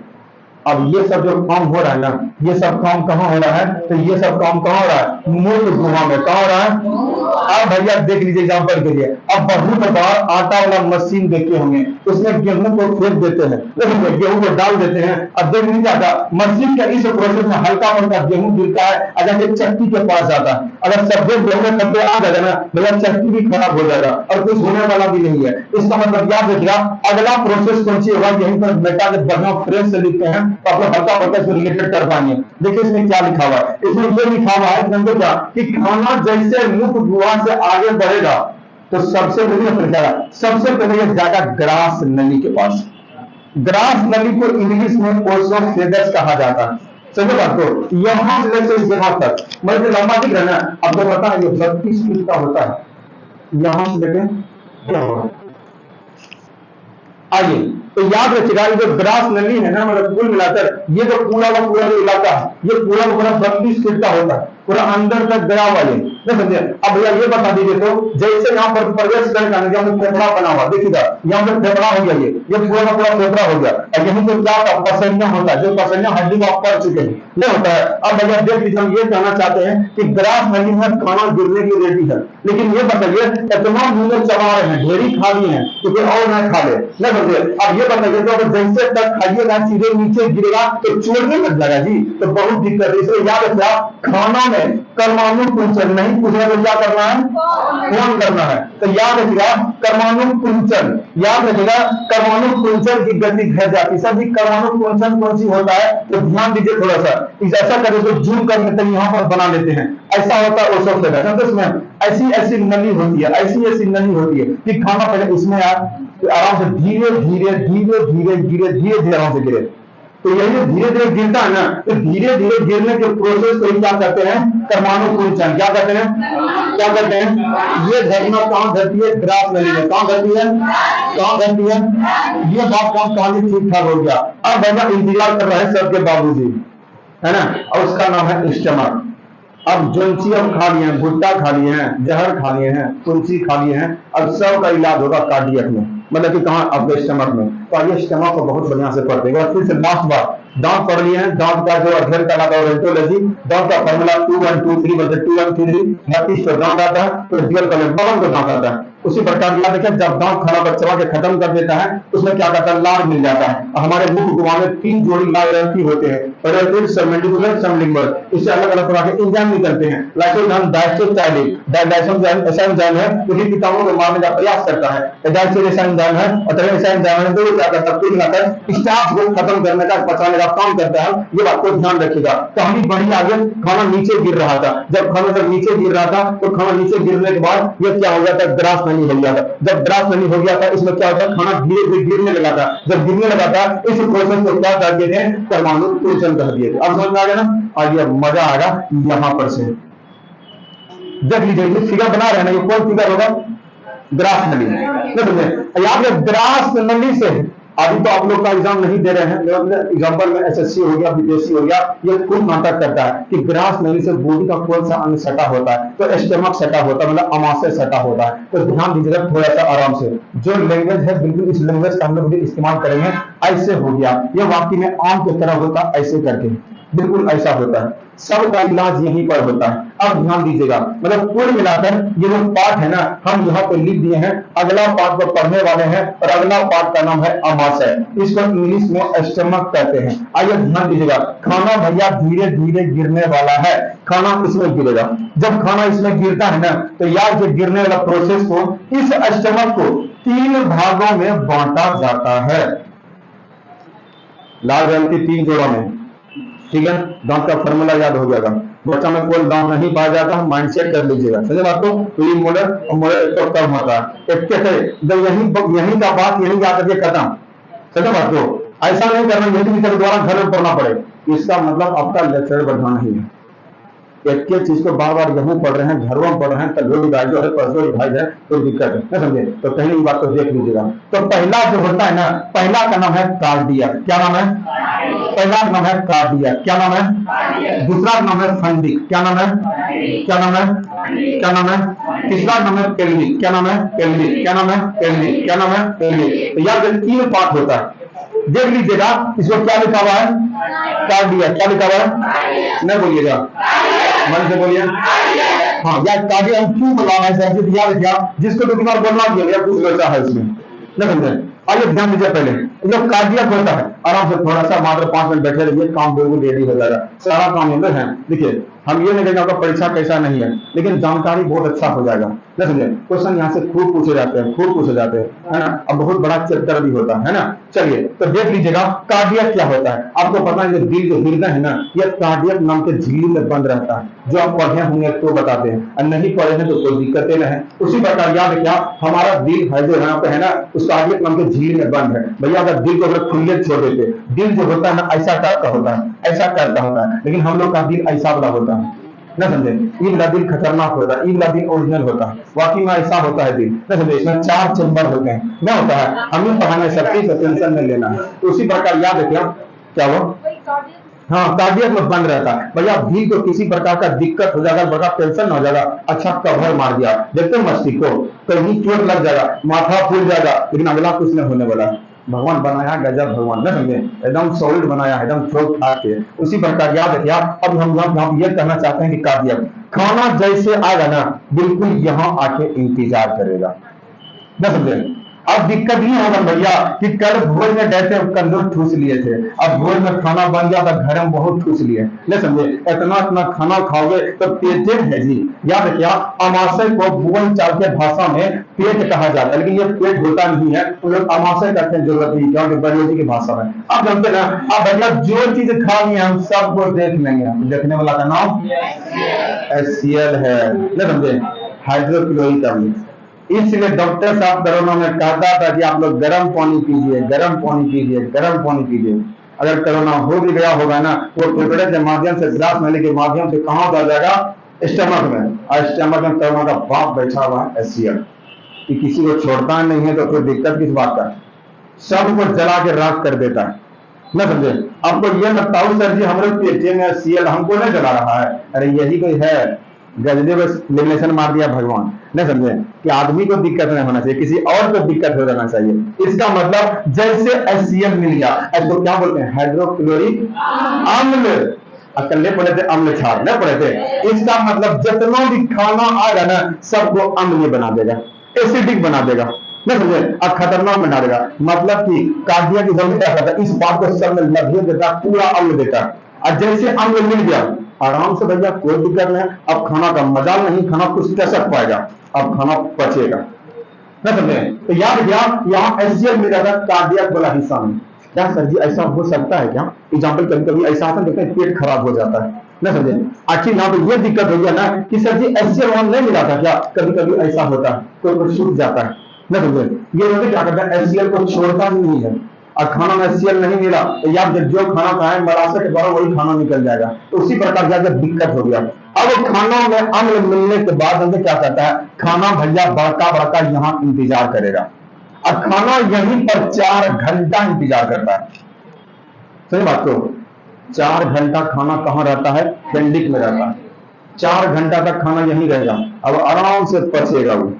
Speaker 1: अब ये सब जो काम हो रहा है ना, ये सब काम कहाँ हो रहा है? तो ये सब काम कहाँ हो रहा है? मूल गुहा में। कहाँ हो रहा है? अब भैया देख लीजिए एग्जाम्पल के लिए, अब बहुत बार आटा वाला मशीन देखे होंगे, उसमें गेहूं को फेंक देते हैं, गेहूं को डाल देते हैं, अब देख नहीं जाता मशीन का इस प्रोसेस में हल्का हल्का गेहूं गिरता है, अगर चक्की के पास जाता है, अगर सब्जी गेहूं में कब्जे आ जाएगा ना भैया, चक्की भी खराब हो जाएगा और कुछ होने वाला भी नहीं है। इसका मतलब याद रखिएगा, अगला प्रोसेस कौन सी होगा, यहीं पर बेटा जब बढ़िया फ्रेश से लिखते हैं तो आप लोग हल्का फल्का इसको रिलेटेड कर पाएंगे। देखिए इसमें क्या लिखा हुआ है, इसमें ये लिखा हुआ है समझो क्या, कि खाना जैसे मुख गुहा से आगे बढ़ेगा तो सबसे पहले ये जाएगा ग्रास नली के पास। ग्रास नली को इंग्लिश में ओसोफेगस कहा जाता है। समझो बात को, यहां से लेकर इस जगह तक मतलब लंबा दिख रहा है ना, आपको पता है ये 32 फीट का होता है, यहां से लेकर क्या होगा। आइए तो याद रखिएगा, ये जो ग्रास नली है ना, मतलब कुल मिलाकर ये जो पूरा का पूरा जो इलाका है, ये पूरा का पूरा 32 फीट का होता है, पूरा अंदर तक गया हुआ है, नहीं समझे। अब भैया ये बता दीजिए तो, जैसे यहाँ पर प्रवेश करने का फेफड़ा बना हुआ, देखिएगा यहाँ पर फेफड़ा हो गया, ये पूरा का पूरा फेफड़ा हो गया, और यहीं पर क्या पसलियां होता है, जो पसलियां हड्डी में आप पड़ चुके हैं, नहीं होता है। अब भैया देख लीजिए, हम ये कहना चाहते हैं कि ग्रास नली में खाना गिरने की रेडी है, लेकिन ये बताइए इतना मुंह चबा रहे हैं, ढेरी खा लिए हैं, क्योंकि और ना खा ले, नहीं समझे। अब ये बताइए तो जैसे तक खाइएगा सीधे नीचे गिरेगा तो चोरने लग जाएगा जी, तो बहुत दिक्कत है। इसलिए याद रखिए, खाना में परमाणु कुंचन नहीं पूछना, तो क्या करना है? फोन करना है। तो याद रखिएगा परमाणु कुंचन, याद रखिएगा परमाणु कुंचन की गति घट जाती है। सर जी परमाणु कुंचन कौन सी होता है, तो ध्यान दीजिए थोड़ा सा, ऐसा करें तो जूम कर लेते हैं, यहाँ पर बना लेते हैं, ऐसा होता है ओसोफेगस। इसमें ऐसी ऐसी नली होती है, ऐसी ऐसी नली होती है कि खाना पहले इसमें आराम से धीरे धीरे धीरे धीरे धीरे धीरे धीरे आराम से गिरे। तो यही धीरे धीरे गिरता है ना, तो धीरे धीरे गिरने के प्रोसेस को क्या कहते हैं? परमाणु कुंचन। क्या कहते हैं? क्या कहते हैं? ये घटना कहां घटती है? ग्रास नली में। कहां घटती है? कहां घटती है? ये बात काम कहानी ठीक ठाक हो गया। अब भैया इंतजार कर रहे हैं सबके बाबूजी, है ना, और उसका नाम है स्टमक। अब जोंची हम खा लिए हैं, भुट्टा खा लिए हैं, जहर खा लिए हैं, तुलसी खा लिए हैं, अब सब का इलाज होगा कार्डियक में, मतलब कि कहाँ? आपके स्टमक में। तो आइए स्टमक को बहुत बढ़िया से पढ़ देगा। फिर से लास्ट बार दांत पढ़ लिए हैं, दांत का जो अध्ययन करना था रेडियोलॉजी, दांत का फॉर्मूला 2 1 2 3 बल्कि 2 1 3 32 तो दांत आता है, तो ड्यूअल कलर बगल को दांत आता है। उसी प्रकार याद रखें, जब दांत खाना पर चबा के खत्म कर देता है, उसमें क्या करता है? लार मिल जाता है। हमारे मुख गुहा में 3 जोड़ी लार ग्रंथि होते हैं, पैराथाइरोइड, सबमेंडिबुलर, सबलिंगुअल। इससे अलग अलग प्रकार के एंजाइम निकलते हैं। लाइसोजाइम, डायस्ट्रोचाइलिक, डायलाइसोजाइम ऐसा एंजाइम है जो कि कीटाणुओं को मारने का प्रयास करता है। डायस्ट्रोचाइलिक ऐसा एंजाइम है, और ऐसा एंजाइम है जो क्या करता है? कुल मिलाकर स्टार्च को खत्म करने का, पचाने का काम करता है। ये बात को ध्यान रखिएगा। तो हम भी बढ़िया आगे, खाना नीचे गिर रहा था, जब खाना जब नीचे गिर रहा था, तो खाना नीचे गिरने के बाद ये क्या हो गया था? ग्रास नली हो गया था। जब ग्रास नली हो गया था, इसमें क्या होता है? खाना धीरे धीरे गिरने लगा था। जब गिरने लगा था, इस प्रोसेस को क्या कर दिए थे? परमाणु कुंचन कर दिए थे। अब समझ में आ गया ना? आइए मजा आएगा यहां पर से देख लीजिए, ये फिगर बना रहे हैं ना, ये कौन फिगर होगा? ग्रास नली। याद है ग्रास नली से अभी तो आप लोग का एग्जाम नहीं दे रहे हैं, एग्जाम्पल में एसएससी हो गया, बीपीएससी हो गया, ये खूब नाटक करता है कि ग्रास नली से बॉडी का कौन सा अंग सटा होता है, तो स्टमक सटा होता है, मतलब अमाशय सटा होता है। तो ध्यान दीजिएगा थोड़ा सा आराम से, जो लैंग्वेज है बिल्कुल इस लैंग्वेज का हम लोग इस्तेमाल करेंगे। ऐसे हो गया, ये वाक्य में आम की तरह होता, ऐसे करके बिल्कुल ऐसा होता है, सबका इलाज यहीं पर होता है। अब ध्यान दीजिएगा, मतलब कुल मिलाकर ये जो पाठ है ना, हम यहाँ पे लिख दिए हैं, अगला पाठ को पढ़ने वाले हैं, और अगला पाठ का नाम है अमाशय, इसको इंग्लिश में स्टमक कहते हैं। आइए ध्यान दीजिएगा, खाना भैया धीरे धीरे गिरने वाला है, खाना इसमें गिरेगा। जब खाना इसमें गिरता है ना, तो यार जो गिरने वाला प्रोसेस को, इस स्टमक को 3 भागों में बांटा जाता है, लाल रंग की 3 जोड़ों में, ठीक है। दांत का फॉर्मूला याद हो जाएगा, बच्चा में कोई दांत नहीं पाया जाता, माइंडसेट कर लीजिएगा, समझे बात को। तो ये मोलर और मोलर तो कम होता है, एक कैसे जब यही का बात यही याद करके खत्म, समझे बात को। ऐसा नहीं करना यदि दोबारा घर में पढ़ना पड़े, इसका मतलब आपका लेक्चर बढ़ना नहीं है। एक के चीज को बार बार यहीं पढ़ रहे हैं, घरों में पढ़ रहे हैं, कल रिवाइज है, परसों रिवाइज है, तो दिक्कत है, ना समझे। तो पहले बात को देख लीजिएगा। तो पहला जो होता है ना, पहला का नाम है कार्डियक, क्या नाम है, पहला का नाम है कार्डियक, क्या नाम है, दूसरा का नाम है फंडिक, क्या नाम है, क्या नाम है, क्या नाम है, तीसरा नाम है पेल्विक, क्या नाम है, पेल्विक, क्या नाम है, पेल्विक, क्या नाम है, पेल्विक। तो यार 3 पार्ट होता है, देख लीजिएगा। इसको क्या लिखा हुआ है, कार्डियक, क्या लिखा हुआ है, नहीं बोलिएगा, मन से बोलिए। हाँ यार कार्डियक हम क्यों बुलाना है, याद रखिए, जिसको तो तुम्हारा बोलना दिया कुछ वैसा है इसमें, नहीं समझे। आइए ध्यान दीजिए, पहले जो कार्डियक होता है, आराम से थोड़ा सा मात्र 5 मिनट बैठे रहिए, काम बिल्कुल रेडी हो जाएगा, सारा काम अंदर है। देखिए हम ये नहीं कहेंगे आपका परीक्षा कैसा नहीं है, लेकिन जानकारी बहुत अच्छा हो जाएगा, नहीं समझे। क्वेश्चन यहाँ से खूब पूछे जाते हैं, खूब पूछे जाते हैं, है ना। अब बहुत बड़ा चैप्टर भी होता है ना। चलिए तो देख लीजिएगा कार्डियक क्या होता है। आपको पता है जो दिल जो हृदय है ना, यह कार्डियक नाम के झिल्ली में बंद रहता है। जो आप पढ़े होंगे तो बताते हैं, और नहीं पढ़े हैं तो कोई दिक्कतें नहीं है। उसी प्रकार याद रखिए, हमारा दिल है जो यहाँ पे है ना, उस कार्डियक नाम के झिल्ली में बंद है। भैया अगर दिल को अगर खुले छोड़ देते, दिल जो होता है ना ऐसा टाइप का होता है, ऐसा टाइप का होता है, लेकिन हम लोग का दिल ऐसा वाला होता है, ना समझे। ये वाला दिल खतरनाक होता है, ये वाला दिल ओरिजिनल होता है, वाकई में ऐसा होता है दिल, ना समझे। इसमें 4 चेम्बर होते हैं, क्या होता है, हमें पढ़ाने सकती टेंशन नहीं लेना है। तो उसी प्रकार याद रखिए, क्या वो, हाँ कार्डियक में बंद रहता है। भैया दिल को किसी प्रकार का दिक्कत हो जाएगा, बड़ा टेंशन हो जाएगा, अच्छा कवर मार दिया, देखते हैं मस्तिष्क को, कहीं चोट लग जाएगा, माथा फूल जाएगा, लेकिन अगला कुछ नहीं होने वाला। भगवान बनाया गजब, भगवान ना समझे, एकदम सॉलिड बनाया, एकदम ठोक ठाक के। उसी प्रकार याद रखिए। अब हम ये कहना चाहते हैं कि कार्डियक खाना जैसे आएगा ना, बिल्कुल यहाँ आके इंतजार करेगा, ना समझे। अब दिक्कत नहीं होगा भैया कि कल भोर में गए थे, कंदूर ठूस लिए थे, अब भोर में खाना बन गया था, घर में बहुत ठूस लिए, नहीं समझे। इतना इतना खाना खाओगे तो पेटेड है जी। याद रखिए, अमाशय को बोल चाल के भाषा में पेट कहा जाता है, लेकिन ये पेट होता नहीं है, तो लोग अमाशय कहते हैं, जरूरत नहीं, क्योंकि बायोलॉजी की भाषा में आप जानते ना। अब भैया जो चीज खा लिए हम सबको देख लेंगे, देखने वाला का नाम HCl है, नहीं समझे, हाइड्रोक्लोरिक अम्ल। इसलिए डॉक्टर साहब कोरोना में कहता था कि आप लोग गर्म पानी पीजिए, गर्म पानी पीजिए, गर्म पानी पीजिए। अगर कोरोना हो भी गया होगा ना, वो फेफड़े के माध्यम से, ग्रास नली के माध्यम से कहां आ जाएगा, स्टमक में, और स्टमक में कोरोना का बाप बैठा हुआ है HCl, कि किसी को छोड़ता नहीं है, तो कोई दिक्कत किस बात का, सबको जला के राख कर देता है, ना समझे। आपको ये बताओ सर जी हमारे पेटे में HCl हमको नहीं जला रहा है, अरे यही कोई है, गजबे बस लेमिनेशन मार दिया भगवान, नहीं समझे, कि आदमी को दिक्कत नहीं होना चाहिए, किसी और को दिक्कत हो जाना चाहिए। इसका मतलब जैसे HCl मिल गया, इसको क्या बोलते हैं, हाइड्रोक्लोरिक अम्ल। अकेले पढ़े थे अम्ल क्षार, नहीं पढ़े थे। इसका मतलब जितना भी खाना आएगा ना, सबको अम्ल बना देगा, एसिडिक बना देगा, नहीं समझे, और खतरनाक बना देगा। मतलब कि कार्डियक की क्या करता है, इस बात को सब में लभ्य देता, पूरा अम्ल देता, और जैसे अम्ल मिल गया आराम से भैया कोई दिक्कत नहीं। अब खाना का मजा नहीं, खाना कुछ टसक पाएगा, अब खाना पचेगा, ना समझे। तो याद रखिए, यहाँ HCl मिल जाता है कार्डियक वाला हिस्सा में। क्या सर जी ऐसा हो सकता है क्या, एग्जाम्पल कभी कभी ऐसा आता है, देखते हैं पेट खराब हो जाता है, ना समझे। आखिर यहाँ पे ये दिक्कत हो गया ना कि सर जी HCl वहां नहीं मिला था क्या, कभी कभी ऐसा होता है, कोई छूट जाता है, ना समझे। ये क्या करता है, HCl को छोड़ता नहीं है, और खाना में HCl नहीं मिला तो यार जो खाना खाए मलाशय के द्वारा वही खाना निकल जाएगा। तो उसी प्रकार जाकर दिक्कत हो गया। अब खाना में अम्ल मिलने के बाद हमसे क्या करता है, खाना भैया बड़का बड़का यहाँ इंतजार करेगा। और खाना यहीं पर 4 घंटा इंतजार करता है। सही बात को, 4 घंटा खाना कहाँ रहता है? पेंडिक में रहता है। 4 घंटा तक खाना यहीं रहेगा, अब आराम से पचेगा वो,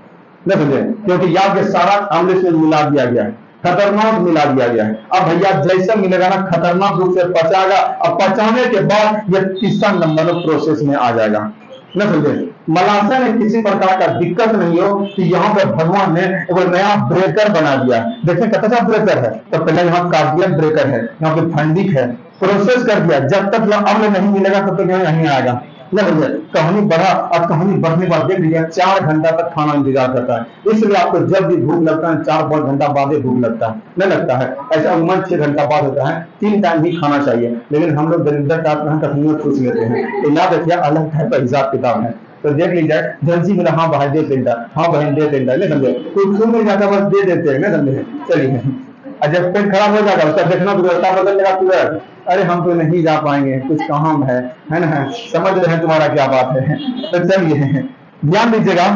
Speaker 1: नहीं समझे, क्योंकि यहाँ के सारा आमले में मिला दिया गया है, खतरनाक मिला दिया गया है। अब भैया जैसे मिलेगा ना, खतरनाक रूप से पचाएगा, अब पचाने के बाद ये तीसरा नंबर प्रोसेस में आ जाएगा, न समझे। मलाशय में किसी प्रकार का दिक्कत नहीं हो कि यहाँ पे भगवान ने एक नया ब्रेकर बना दिया। देखिए कितना ब्रेकर है, तो पहले यहाँ कार्डियन ब्रेकर है, यहाँ पे फंडिक है, प्रोसेस कर दिया। जब तक यह अम्ल नहीं मिलेगा तब तक यहीं आएगा, न समझे। कहानी बढ़ा, और कहानी बढ़ने बाद देख लीजिए 4 घंटा तक खाना इंतजार करता है। इसलिए आपको जब भी भूख लगता है 4-5 घंटा बाद ही भूख लगता है, नहीं लगता है। ऐसा उम्र 6 घंटा बाद होता है, 3 टाइम ही खाना चाहिए। लेकिन हम लोग दरिद्र टाइप में कखनियों पूछ लेते हैं, तो याद रखिए अलग टाइप का हिसाब किताब है। तो देख लीजिए, झंसी मिला, हाँ भाई दे देता, हाँ बहन दे देता, नहीं समझे। कोई खून मिल जाता बस दे देते हैं, नहीं समझे। चलिए, और जब पेट खराब हो जाएगा उसका देखना व्यवस्था बदल जाएगा तुरंत। अरे हम तो नहीं जा पाएंगे, कुछ काम है ना, समझ रहे हैं तुम्हारा क्या बात है। तो चलिए ध्यान दीजिएगा,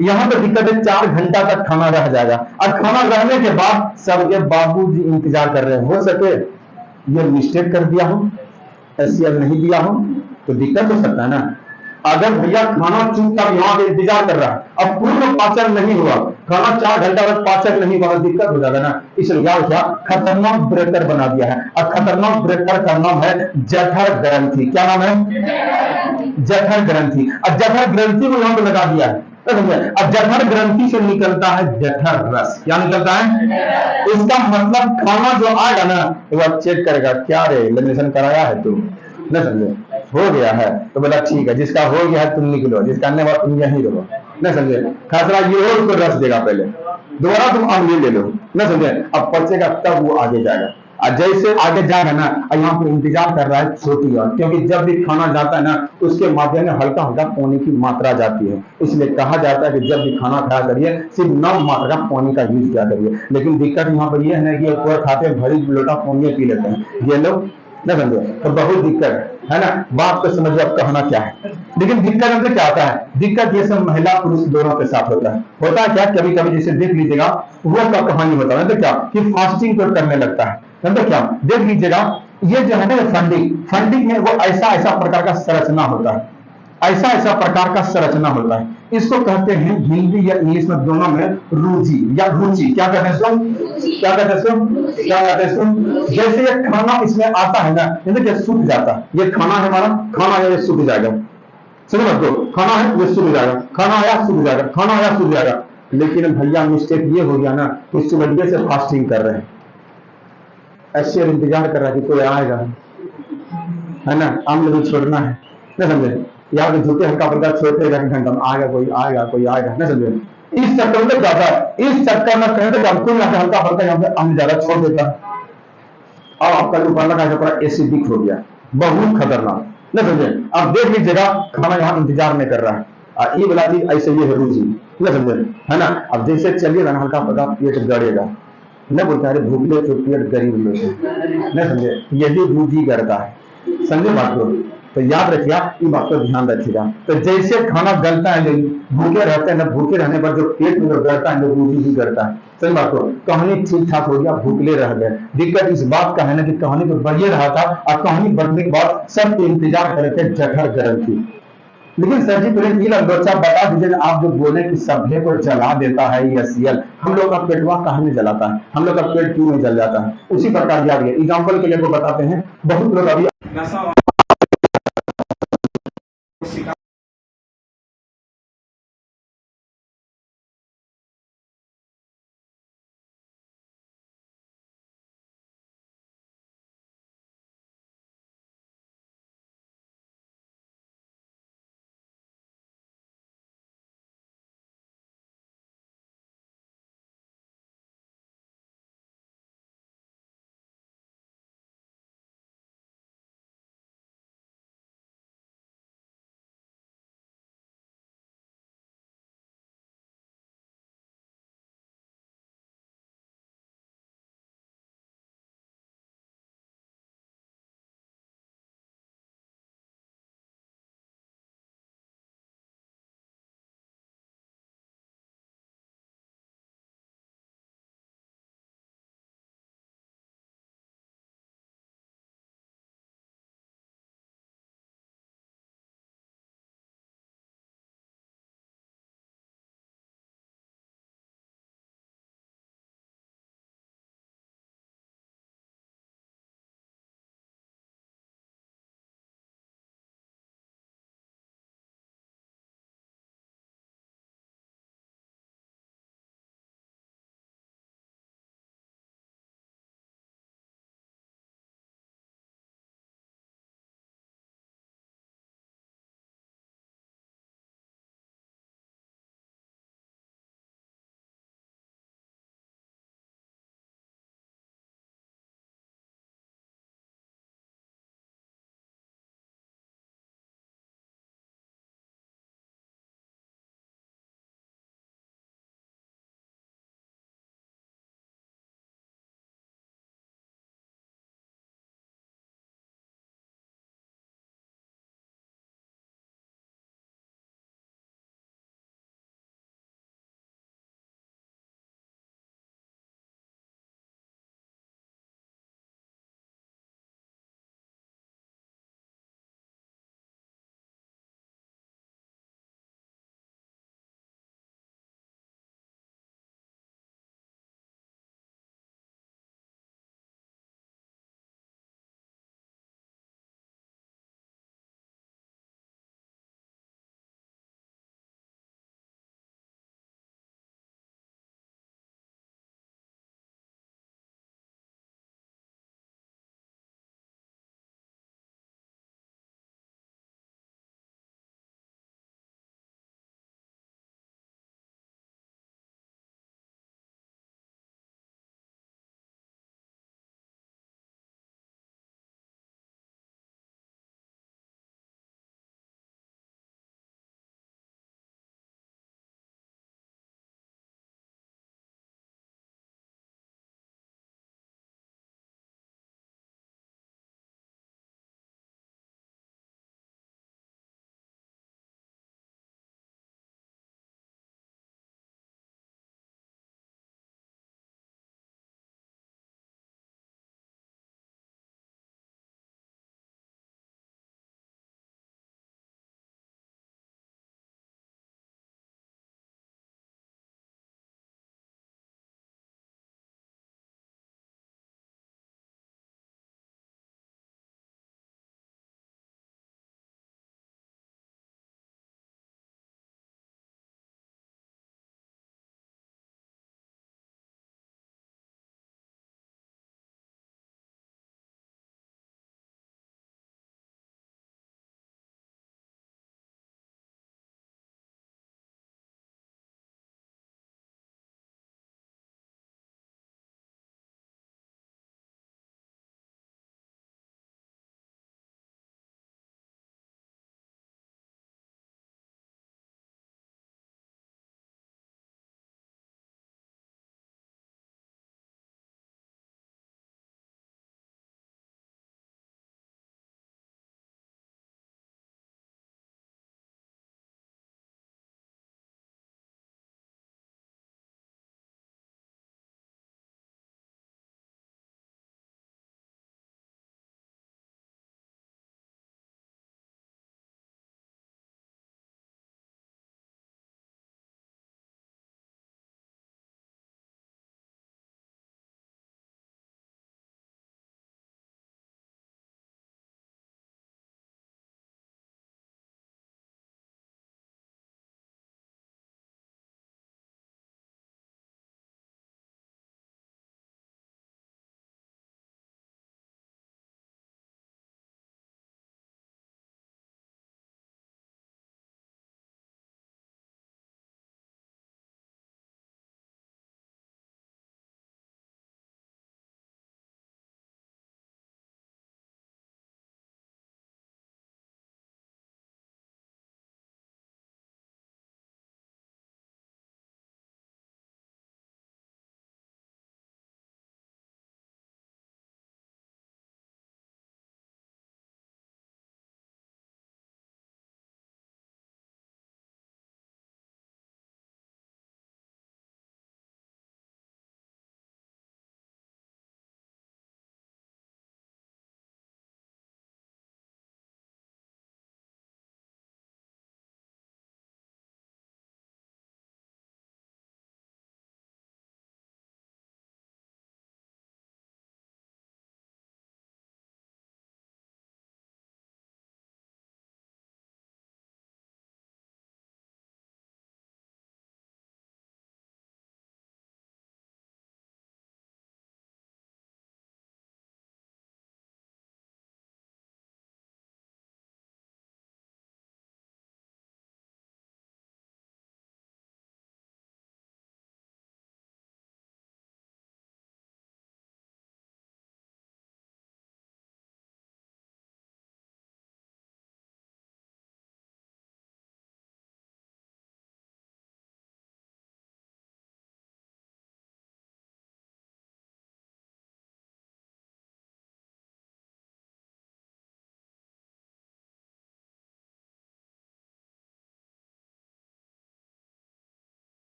Speaker 1: यहाँ पे दिक्कत है 4 घंटा तक खाना रह जाएगा, और खाना रहने के बाद सबके बाबूजी इंतजार कर रहे हैं। हो सके ये मिस्टेक कर दिया हो, एससीएल नहीं दिया हो, तो दिक्कत हो सकता है ना। अगर भैया खाना चुपचाप यहाँ पे इंतजार कर रहा है, अब पूर्ण पाचन नहीं हुआ, खाना 4 घंटा तक पाचन नहीं हुआ, दिक्कत हो जाएगा ना। इसलिए क्या खतरनाक ब्रेकर बना दिया है, और खतरनाक ब्रेकर का नाम है जठर ग्रंथि। क्या नाम है? जठर ग्रंथि। और जठर ग्रंथि को यहाँ पे लगा दिया है, अब जठर ग्रंथि से निकलता है जठर रस। क्या निकलता है? इसका मतलब खाना जो आएगा ना, एक बार चेक करेगा, क्या रे लेमिनेशन कराया है तू, न समझे, हो गया है तो बोला ठीक है, जिसका हो गया है तुम निकलो, जिसका नहीं हुआ तुम यहीं रहो, न समझे। खासरा ये हो तो रस देगा, पहले दोबारा तुम आमले ले लो, न समझे। अब पचेगा तब वो आगे जाएगा, और जैसे आगे जाएगा ना, यहाँ पे इंतजार कर रहा है छोटी और, क्योंकि जब भी खाना जाता है ना उसके माध्यम में हल्का हल्का पानी की मात्रा जाती है। इसलिए कहा जाता है कि जब भी खाना खाया करिए सिर्फ 9 मात्रा पानी का यूज किया करिए। लेकिन दिक्कत यहाँ पर यह है कि पूरा खाते भरी लोटा पानी पी लेते हैं ये लोग, न समझे, तो बहुत दिक्कत है ना। बात को समझिए अब कहना क्या है। लेकिन दिक्कत हमसे क्या आता है? दिक्कत ये सब महिला पुरुष दोनों के साथ होता है क्या, कभी कभी जैसे देख लीजिएगा, वो क्या कहानी होता है तो क्या कि फास्टिंग तो करने लगता है, तो क्या देख लीजिएगा, ये जो है ना फंडिंग में वो ऐसा प्रकार का संरचना होता है, ऐसा प्रकार का संरचना होता है। इसको कहते हैं हिंदी या इंग्लिश में दोनों में रुचि या रुचि। क्या कहते हैं सुन, क्या कहते हैं सुन, क्या कहते हैं सुन। जैसे ये खाना इसमें आता है ना, ये सूख जाता है, ये खाना है हमारा, खाना है ये सूख जाएगा, समझ लो, खाना है ये सूख जाएगा, खाना आया सूख जाएगा, खाना आया सूख जाएगा। लेकिन भैया मिस्टेक ये हो गया ना, इस वजह से फास्टिंग कर रहे हैं, ऐसे इंतजार कर रहा है कि कोई आएगा, है ना, आमले भी छोड़ना है, न समझे। यहाँ पे झूठे हल्का फुल्का छोड़ते घंटा में आएगा कोई आएगा, न समझे। इस चक्कर में जाता है, इस चक्कर में कहें तो हमको हल्का फुल्का यहाँ पे अन्न ज्यादा छोड़ देता है, और आपका जो खाना का पूरा एसिडिक हो गया, बहुत खतरनाक, न समझे। अब देख लीजिएगा खाना यहाँ इंतजार में कर रहा है, और ये वाला चीज ऐसे ये है रुचि, न समझे, है ना। अब जैसे चलिएगा ना हल्का फुल्का पेट गड़ेगा, न बोलता है भूखले तो पेट गरीब लोग, न समझे, यही रुचि करता है, समझे बात को। तो याद रखिएगा, ये बात को ध्यान रखिएगा। तो जैसे खाना गलता है, भूखे रहते हैं ना, भूखे रहने पर जो पेट में गलता है वो रुचि ही करता है, सही बात को। कहानी ठीक ठाक हो गया, भूखले रह गए। दिक्कत इस बात का है ना कि कहानी तो बढ़िया रहा था, और कहानी बढ़ने के बाद सब इंतजार कर रहे थे जठर ग्रंथि। लेकिन सर जी पहले ये बच्चा बता दीजिए, आप जो बोले कि सभ्य को जला देता है ये सीएल, हम लोग का पेटवा कहाँ में जलाता है, हम लोग का पेट क्यों में जल जाता है? उसी प्रकार याद है, एग्जाम्पल के लिए वो बताते हैं, बहुत लोग अभी